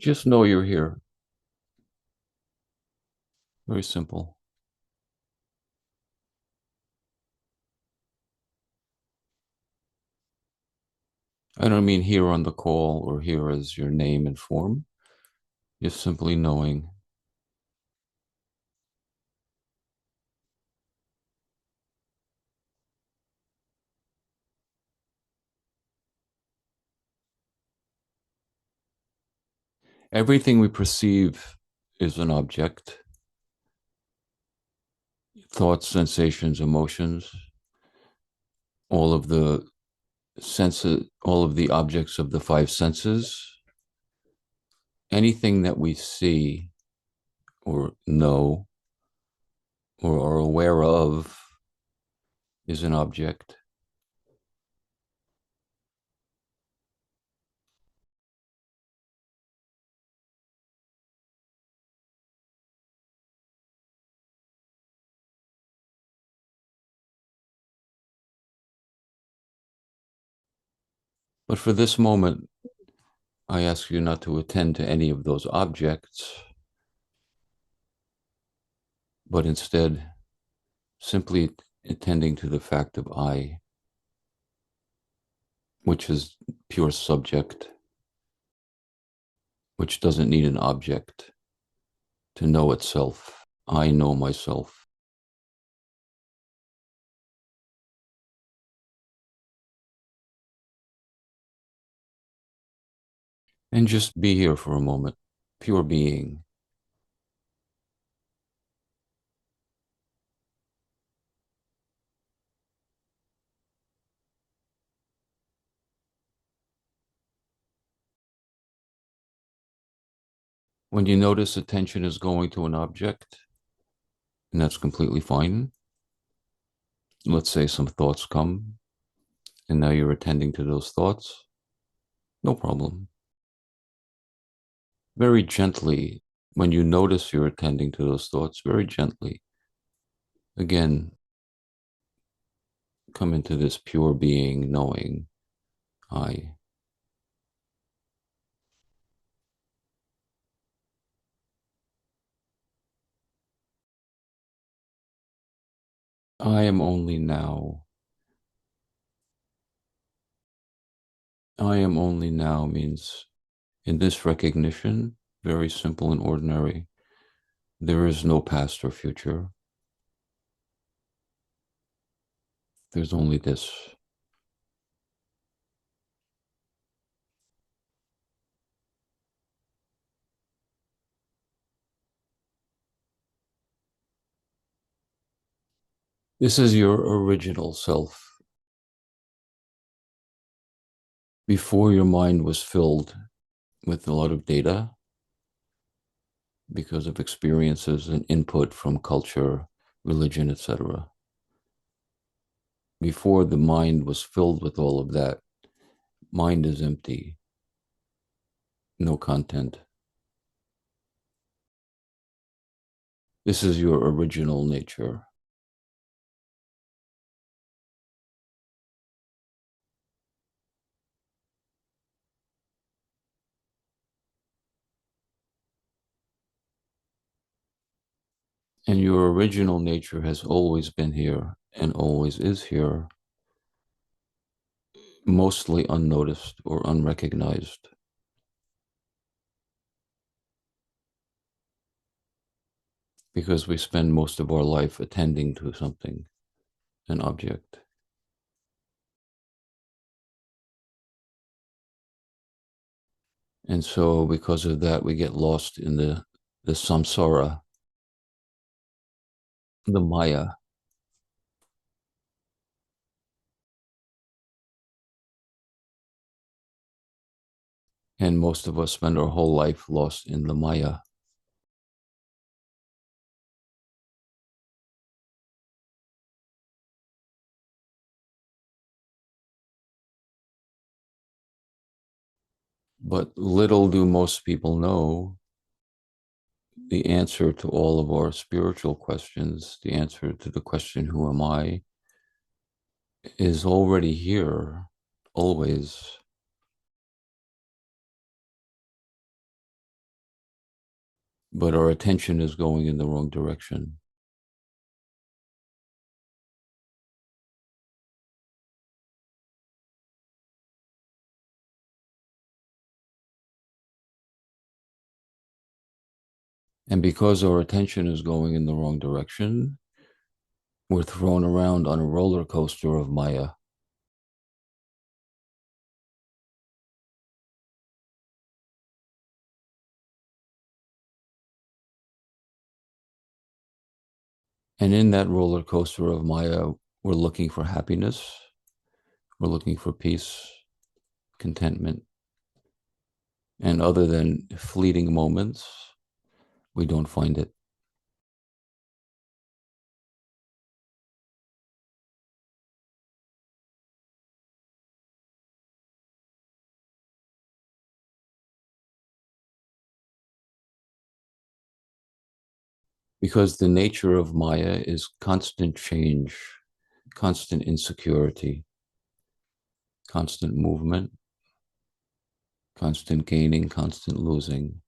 Just know you're here. Very simple. I don't mean here on the call or here as your name and form, just simply knowing. Everything we perceive is an object. Thoughts, sensations, emotions, all of the senses, all of the objects of the five senses, anything that we see or know or are aware of is an object. But for this moment, I ask you not to attend to any of those objects, but instead simply attending to the fact of I, which is pure subject, which doesn't need an object to know itself. I know myself. And just be here for a moment, pure being. When you notice attention is going to an object, and that's completely fine. Let's say some thoughts come, and now you're attending to those thoughts. No problem. Very gently, when you notice you're attending to those thoughts, very gently, again, come into this pure being, knowing I. I am only now. I am only now means in this recognition, very simple and ordinary, there is no past or future. There's only this. This is your original self. Before your mind was filled with a lot of data because of experiences and input from culture, religion, etc. Before the mind was filled with all of that, mind is empty, no content. This is your original nature. And your original nature has always been here and always is here, mostly unnoticed or unrecognized, because we spend most of our life attending to something, an object. And so because of that, we get lost in the samsara, the Maya. And most of us spend our whole life lost in the Maya. But little do most people know the answer to all of our spiritual questions, the answer to the question, who am I, is already here, always. but our attention is going in the wrong direction. And because our attention is going in the wrong direction, we're thrown around on a roller coaster of Maya. And in that roller coaster of Maya, we're looking for happiness, we're looking for peace, contentment. And other than fleeting moments, we don't find it. Because the nature of Maya is constant change, constant insecurity, constant movement, constant gaining, constant losing.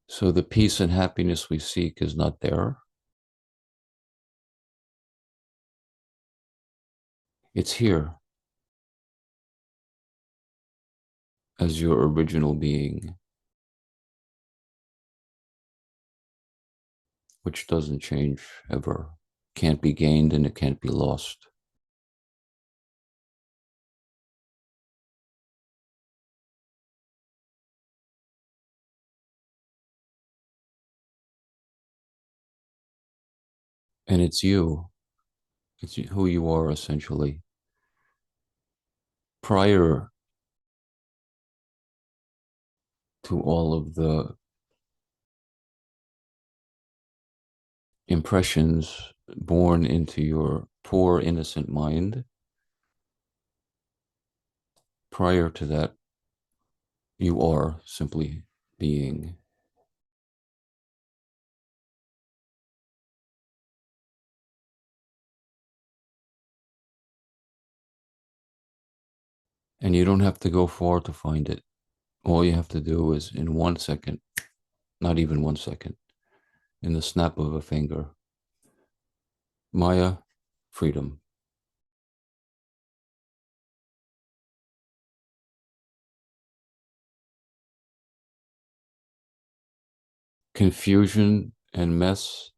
So the peace and happiness we seek is not there. It's here as your original being, which doesn't change ever, can't be gained and it can't be lost. And it's you, it's who you are essentially. Prior to all of the impressions born into your poor, innocent mind, prior to that, you are simply being. And you don't have to go far to find it. All you have to do is in 1 second, not even 1 second, in the snap of a finger, Maya, freedom. Confusion and mess,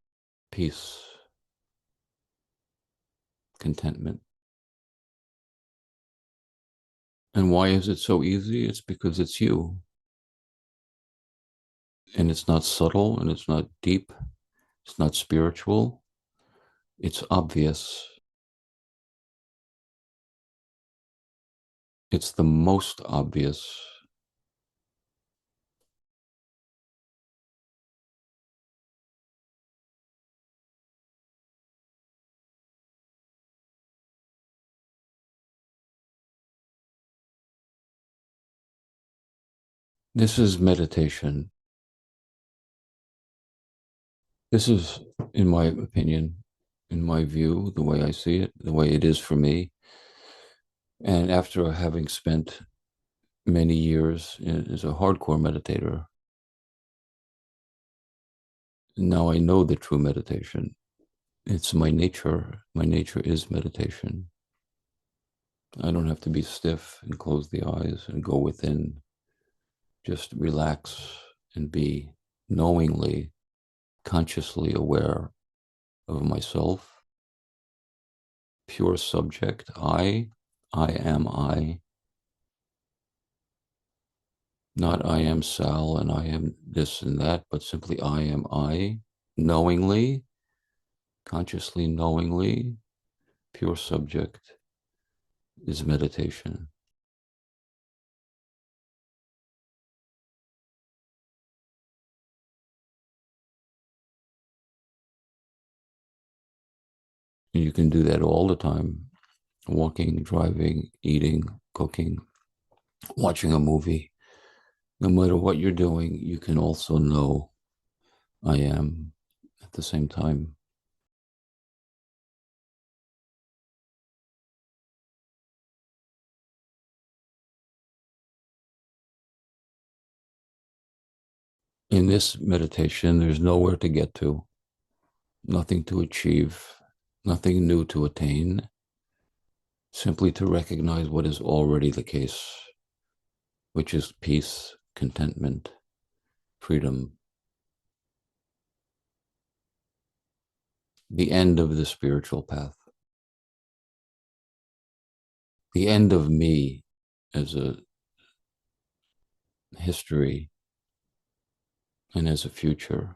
peace, contentment. And why is it so easy? It's because it's you. And it's not subtle and it's not deep. It's not spiritual. It's obvious. It's the most obvious. This is meditation. This is, in my opinion, in my view, the way I see it, the way it is for me. And after having spent many years as a hardcore meditator, now I know the true meditation. It's my nature. My nature is meditation. I don't have to be stiff and close the eyes and go within. Just relax and be knowingly, consciously aware of myself. Pure subject. I am I. Not I am Sal and I am this and that, but simply I am I. Knowingly, consciously, knowingly, pure subject is meditation. And you can do that all the time, walking, driving, eating, cooking, watching a movie. No matter what you're doing, you can also know I am at the same time. In this meditation, there's nowhere to get to, nothing to achieve, nothing new to attain, simply to recognize what is already the case, which is peace, contentment, freedom, the end of the spiritual path, the end of me as a history and as a future.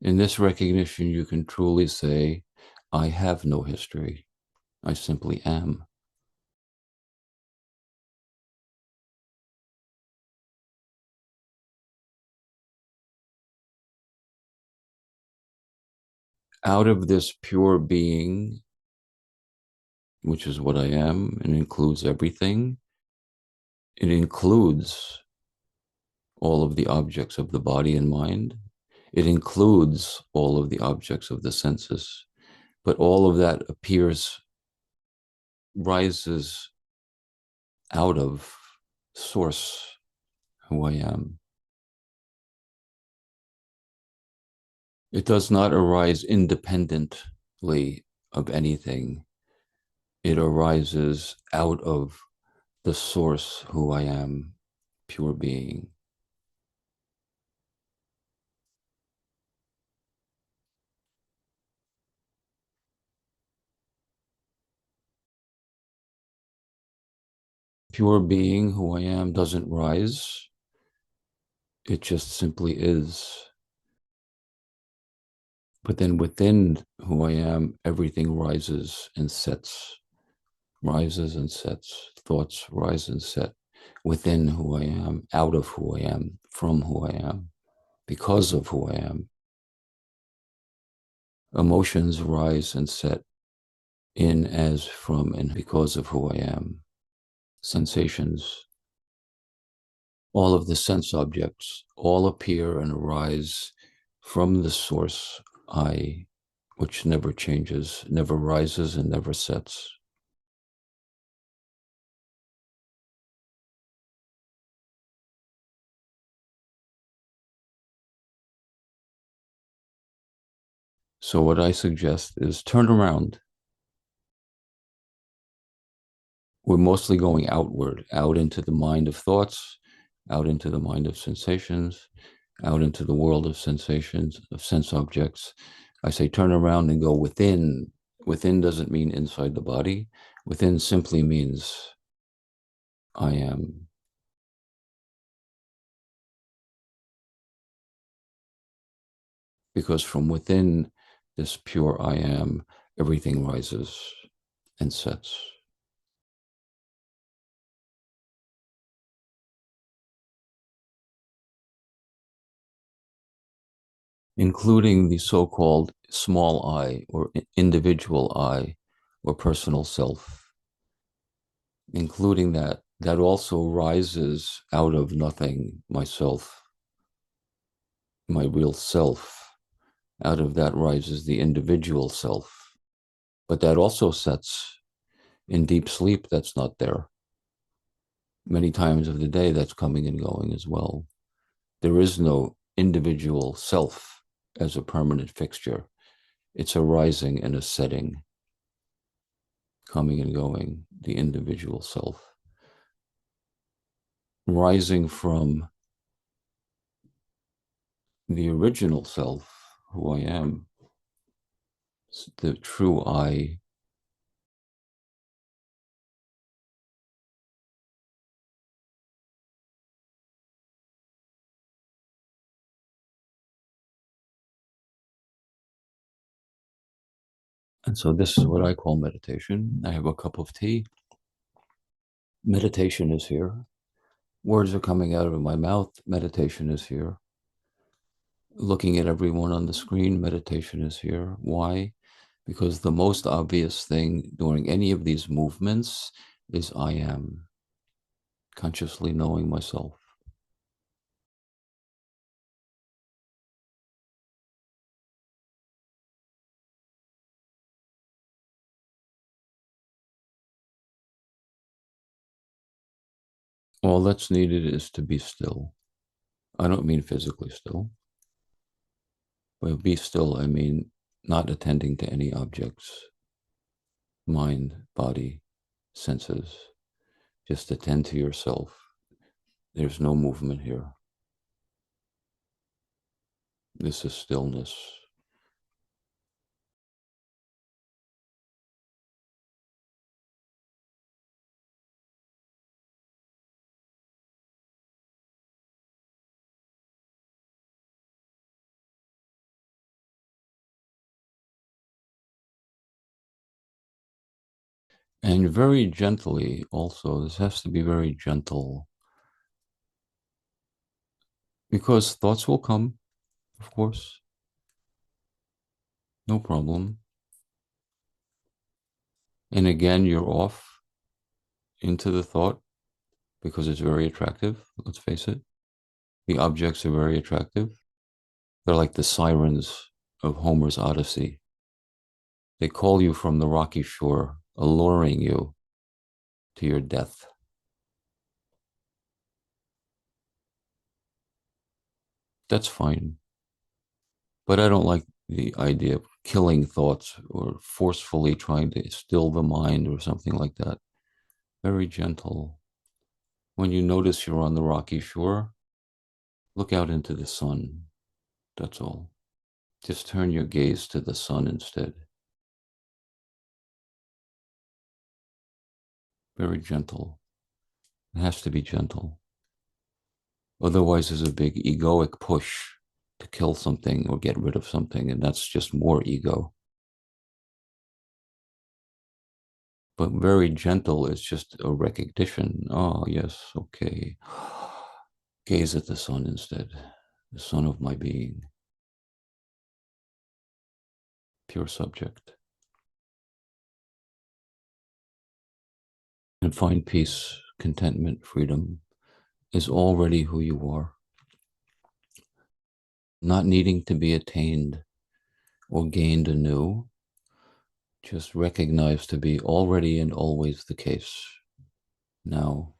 In this recognition, you can truly say, I have no history. I simply am. Out of this pure being, which is what I am, and includes everything, it includes all of the objects of the body and mind. It includes all of the objects of the senses. But all of that rises out of source, who I am. It does not arise independently of anything. It arises out of the source, who I am, pure being. Pure being, who I am, doesn't rise. It just simply is. But then within who I am, everything rises and sets, thoughts rise and set within who I am, out of who I am, from who I am, because of who I am. Emotions rise and set in, as, from, and because of who I am. Sensations, all of the sense objects, all appear and arise from the source, I, which never changes, never rises, and never sets. So what I suggest is turn around. We're mostly going outward, out into the mind of thoughts, out into the mind of sensations, out into the world of sensations, of sense objects. I say turn around and go within. Within doesn't mean inside the body. Within simply means I am. Because from within this pure I am, everything rises and sets. Including the so-called small I or individual I or personal self, including that also rises out of nothing, myself, my real self. Out of that rises the individual self. But that also sets in deep sleep, that's not there. Many times of the day, that's coming and going as well. There is no individual self as a permanent fixture. It's a rising and a setting, coming and going, the individual self. Rising from the original self, who I am, the true I. And so this is what I call meditation. I have a cup of tea. Meditation is here. Words are coming out of my mouth. Meditation is here. Looking at everyone on the screen, meditation is here. Why? Because the most obvious thing during any of these movements is I am, consciously knowing myself. All that's needed is to be still. I don't mean physically still. By be still, I mean not attending to any objects, mind, body, senses. Just attend to yourself. There's no movement here. This is stillness. And very gently, also, this has to be very gentle because thoughts will come, of course, no problem. And again, you're off into the thought because it's very attractive. Let's face it. The objects are very attractive. They're like the sirens of Homer's Odyssey. They call you from the rocky shore, alluring you to your death. That's fine. But I don't like the idea of killing thoughts or forcefully trying to still the mind or something like that. Very gentle. When you notice you're on the rocky shore, look out into the sun. That's all. Just turn your gaze to the sun instead. Very gentle. It has to be gentle. Otherwise, there's a big egoic push to kill something or get rid of something, and that's just more ego. But very gentle is just a recognition. Oh, yes, okay. Gaze at the sun instead, the sun of my being, pure subject. And find peace, contentment, freedom is already who you are, not needing to be attained or gained anew, just recognized to be already and always the case now.